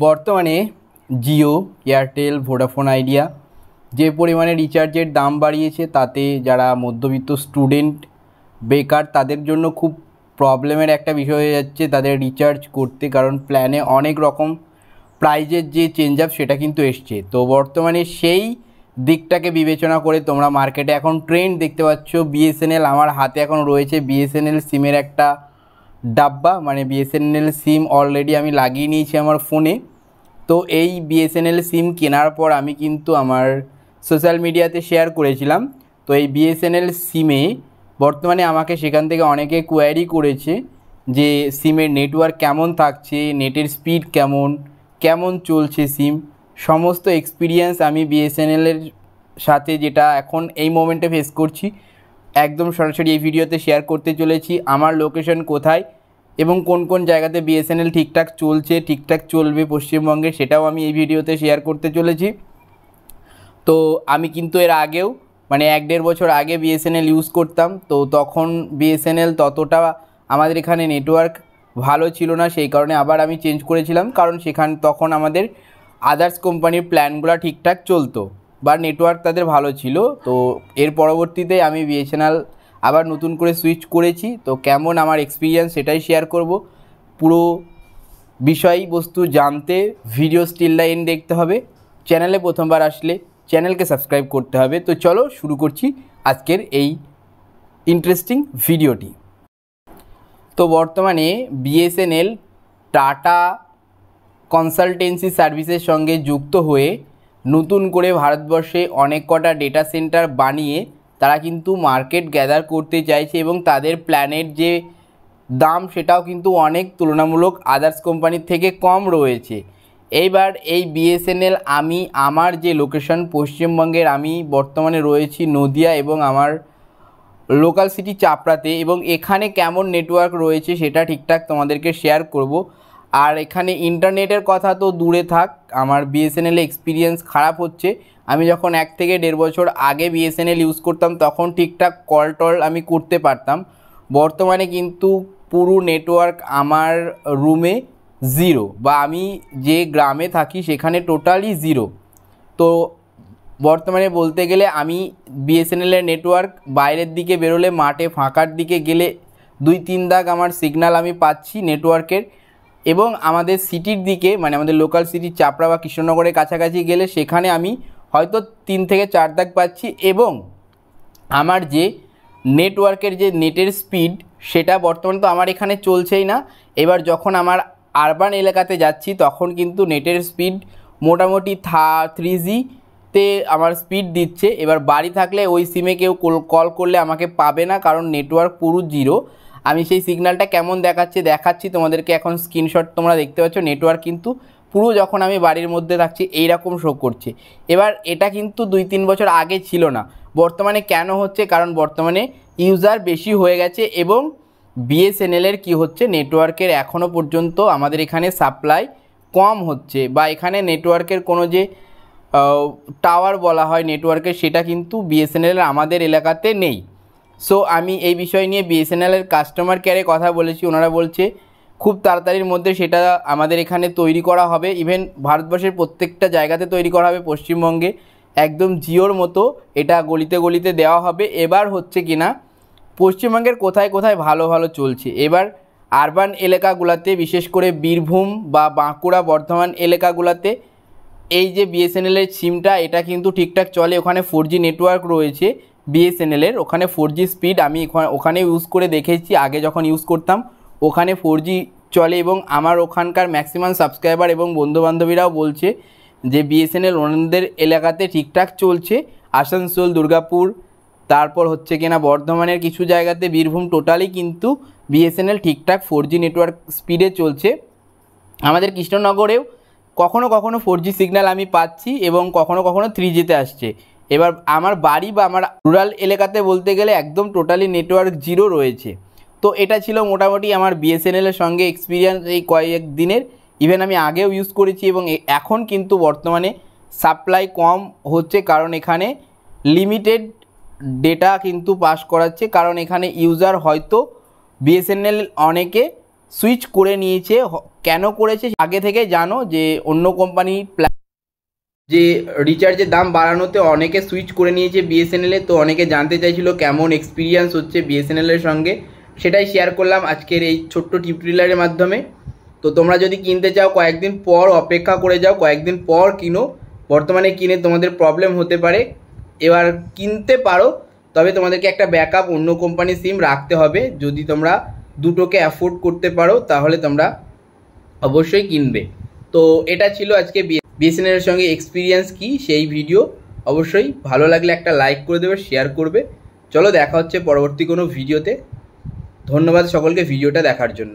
বর্তমানে Jio, Airtel, Vodafone idea যে পরিমাণে রিচার্জের দাম বাড়িয়েছে তাতে যারা মধ্যবিত্ত স্টুডেন্ট, বেকার তাদের জন্য খুব প্রবলেমের একটা বিষয় হয়ে যাচ্ছে তাদের রিচার্জ করতে, কারণ প্ল্যানে অনেক রকম প্রাইজের যে চেঞ্জ আপ সেটা কিন্তু এসছে। তো বর্তমানে সেই দিকটাকে বিবেচনা করে তোমরা মার্কেটে এখন ট্রেন্ড দেখতে পাচ্ছ। বিএসএনএল, আমার হাতে এখন রয়েছে বিএসএনএল সিমের একটা ডাব্বা, মানে বিএসএনএল সিম অলরেডি আমি লাগিয়ে নিয়েছি আমার ফোনে। তো এই বিএসএনএল সিম কেনার পর আমি কিন্তু আমার সোশ্যাল মিডিয়াতে শেয়ার করেছিলাম। তো এই বিএসএনএল সিমে বর্তমানে আমাকে সেখান থেকে অনেকে কোয়ারি করেছে যে সিমের নেটওয়ার্ক কেমন থাকছে, নেটের স্পিড কেমন কেমন চলছে সিম, সমস্ত এক্সপিরিয়েন্স আমি বিএসএনএলের সাথে যেটা এখন এই মোমেন্টে ফেস করছি একদম সরাসরি এই ভিডিওতে শেয়ার করতে চলেছি। আমার লোকেশন কোথায় এবং কোন কোন জায়গাতে বিএসএনএল ঠিকঠাক চলছে, ঠিকঠাক চলবে পশ্চিমবঙ্গে, সেটাও আমি এই ভিডিওতে শেয়ার করতে চলেছি। তো আমি কিন্তু এর আগেও মানে 1-1.5 বছর আগে বিএসএনএল ইউজ করতাম। তো তখন বিএসএনএল ততটা আমাদের এখানে নেটওয়ার্ক ভালো ছিল না, সেই কারণে আবার আমি চেঞ্জ করেছিলাম, কারণ তখন আমাদের আদার্স কোম্পানির প্ল্যানগুলো ঠিকঠাক চলতো বা নেটওয়ার্ক তাদের ভালো ছিল। তো এর পরবর্তীতে আমি বিএসএনএল আবার নতুন করে সুইচ করেছি। তো কেমন আমার এক্সপিরিয়েন্স সেটাই শেয়ার করব। পুরো বিষয়বস্তু জানতে ভিডিও স্টিল লাইন দেখতে হবে। চ্যানেলে প্রথমবার আসলে চ্যানেলকে সাবস্ক্রাইব করতে হবে। তো চলো শুরু করছি আজকের এই ইন্টারেস্টিং ভিডিওটি। তো বর্তমানে বিএসএনএল টাটা কনসালটেন্সি সার্ভিসের সঙ্গে যুক্ত হয়ে নতুন করে ভারতবর্ষে অনেক কটা ডেটা সেন্টার বানিয়ে তারা কিন্তু মার্কেট গ্যাদার করতে চাইছে এবং তাদের প্ল্যানের যে দাম সেটাও কিন্তু অনেক তুলনামূলক আদার্স কোম্পানির থেকে কম রয়েছে। এইবার এই বিএসএনএল আমি আমার যে লোকেশন পশ্চিমবঙ্গের, আমি বর্তমানে রয়েছি নদিয়া এবং আমার লোকাল সিটি চাপড়াতে, এবং এখানে কেমন নেটওয়ার্ক রয়েছে সেটা ঠিকঠাক তোমাদেরকে শেয়ার করব। আর এখানে ইন্টারনেটের কথা তো দূরে থাক, আমার বিএসএনএল এক্সপিরিয়েন্স খারাপ হচ্ছে। আমি যখন 1 থেকে 1.5 বছর আগে বিএসএনএল ইউজ করতাম তখন ঠিকঠাক কল টল আমি করতে পারতাম। বর্তমানে কিন্তু পুরো নেটওয়ার্ক আমার রুমে জিরো, বা আমি যে গ্রামে থাকি সেখানে টোটালি জিরো। তো বর্তমানে বলতে গেলে আমি বিএসএনএলের নেটওয়ার্ক বাইরের দিকে বেরোলে, মাঠে ফাঁকার দিকে গেলে 2-3 দাগ আমার সিগন্যাল আমি পাচ্ছি নেটওয়ার্কের, এবং আমাদের সিটির দিকে মানে আমাদের লোকাল সিটি চাপড়া বা কৃষ্ণনগরের কাছাকাছি গেলে সেখানে আমি হয়তো 3 থেকে 4 দাগ পাচ্ছি। এবং আমার যে নেটওয়ার্কের যে নেটের স্পিড সেটা বর্তমানে তো আমার এখানে চলছেই না। এবার যখন আমার আরবান এলাকাতে যাচ্ছি তখন কিন্তু নেটের স্পিড মোটামুটি 3Gতে আমার স্পিড দিচ্ছে। এবার বাড়ি থাকলে ওই সিমে কেউ কল করলে আমাকে পাবে না, কারণ নেটওয়ার্ক পুরো জিরো। আমি সেই সিগন্যালটা কেমন দেখাচ্ছি তোমাদেরকে, এখন স্ক্রিনশট তোমরা দেখতে পাচ্ছ। নেটওয়ার্ক কিন্তু পুরো যখন আমি বাড়ির মধ্যে থাকছি এই রকম শো করছে। এবার এটা কিন্তু 2-3 বছর আগে ছিল না। বর্তমানে কেন হচ্ছে? কারণ বর্তমানে ইউজার বেশি হয়ে গেছে এবং বিএসএনএলের কি হচ্ছে, নেটওয়ার্কের এখনও পর্যন্ত আমাদের এখানে সাপ্লাই কম হচ্ছে, বা এখানে নেটওয়ার্কের কোনো যে টাওয়ার বলা হয় নেটওয়ার্কের, সেটা কিন্তু বিএসএনএলের আমাদের এলাকাতে নেই। সো আমি এই বিষয় নিয়ে বিএসএনএলের কাস্টমার কেয়ারে কথা বলেছি, ওনারা বলছে খুব তাড়াতাড়ির মধ্যে সেটা আমাদের এখানে তৈরি করা হবে। ইভেন ভারতবর্ষের প্রত্যেকটা জায়গাতে তৈরি করা হবে, পশ্চিমবঙ্গে একদম জিওর মতো এটা গলিতে গলিতে দেওয়া হবে। এবার হচ্ছে কি না, পশ্চিমবঙ্গের কোথায় কোথায় ভালো ভালো চলছে, এবার আরবান এলাকাগুলোতে বিশেষ করে বীরভূম বা বাঁকুড়া বর্ধমান এলাকাগুলোতে এই যে বিএসএনএলের সিমটা এটা কিন্তু ঠিকঠাক চলে। ওখানে 4G নেটওয়ার্ক রয়েছে বিএসএনএলের, ওখানে 4G স্পিড আমি ওখানে ইউজ করে দেখেছি। আগে যখন ইউজ করতাম ওখানে 4G চলে, এবং আমার ওখানকার ম্যাক্সিমাম সাবস্ক্রাইবার এবং বন্ধুবান্ধবীরাও বলছে যে বিএসএনএল ওনাদের এলাকাতে ঠিকঠাক চলছে। আসানসোল, দুর্গাপুর, তারপর হচ্ছে কিনা বর্ধমানের কিছু জায়গাতে, বীরভূম, টোটালি কিন্তু বিএসএনএল ঠিকঠাক 4G নেটওয়ার্ক স্পিডে চলছে। আমাদের কৃষ্ণনগরেও কখনো কখনো 4G সিগন্যাল আমি পাচ্ছি এবং কখনো কখনো 3Gতে আসছে। এবার আমার বাড়ি বা আমার রুরাল এলাকাতে বলতে গেলে একদম টোটালি নেটওয়ার্ক জিরো রয়েছে। তো এটা ছিল মোটামুটি আমার বিএসএনএলের সঙ্গে এক্সপিরিয়েন্স এই কয়েক দিনের। ইভেন আমি আগেও ইউজ করেছি এবং এখন কিন্তু বর্তমানে সাপ্লাই কম হচ্ছে, কারণ এখানে লিমিটেড ডেটা কিন্তু পাস করাচ্ছে, কারণ এখানে ইউজার হয়তো বিএসএনএল অনেকে সুইচ করে নিয়েছে। কেন করেছে আগে থেকে জানো যে অন্য কোম্পানি যে রিচার্জের দাম বাড়ানোতে অনেকে সুইচ করে নিয়েছে বিএসএনএলে। তো অনেকে জানতে চাইছিল কেমন এক্সপিরিয়েন্স হচ্ছে বিএসএনএলের সঙ্গে, সেটাই শেয়ার করলাম আজকের এই ছোট্ট টিউটোরিয়ালের মাধ্যমে। তো তোমরা যদি কিনতে চাও কয়েকদিন পর অপেক্ষা করে যাও, কয়েকদিন পর কিনো। বর্তমানে কিনে তোমাদের প্রবলেম হতে পারে। এবার কিনতে পারো, তবে তোমাদেরকে একটা ব্যাকআপ অন্য কোম্পানির সিম রাখতে হবে। যদি তোমরা দুটোকে অ্যাফোর্ড করতে পারো তাহলে তোমরা অবশ্যই কিনবে। তো এটা ছিল আজকে বিএসএনএলের সঙ্গে এক্সপিরিয়েন্স কি সেই ভিডিও। অবশ্যই ভালো লাগলে একটা লাইক করে দেবে, শেয়ার করবে। চলো দেখা হচ্ছে পরবর্তী কোনো ভিডিওতে। ধন্যবাদ সকলকে ভিডিওটা দেখার জন্য।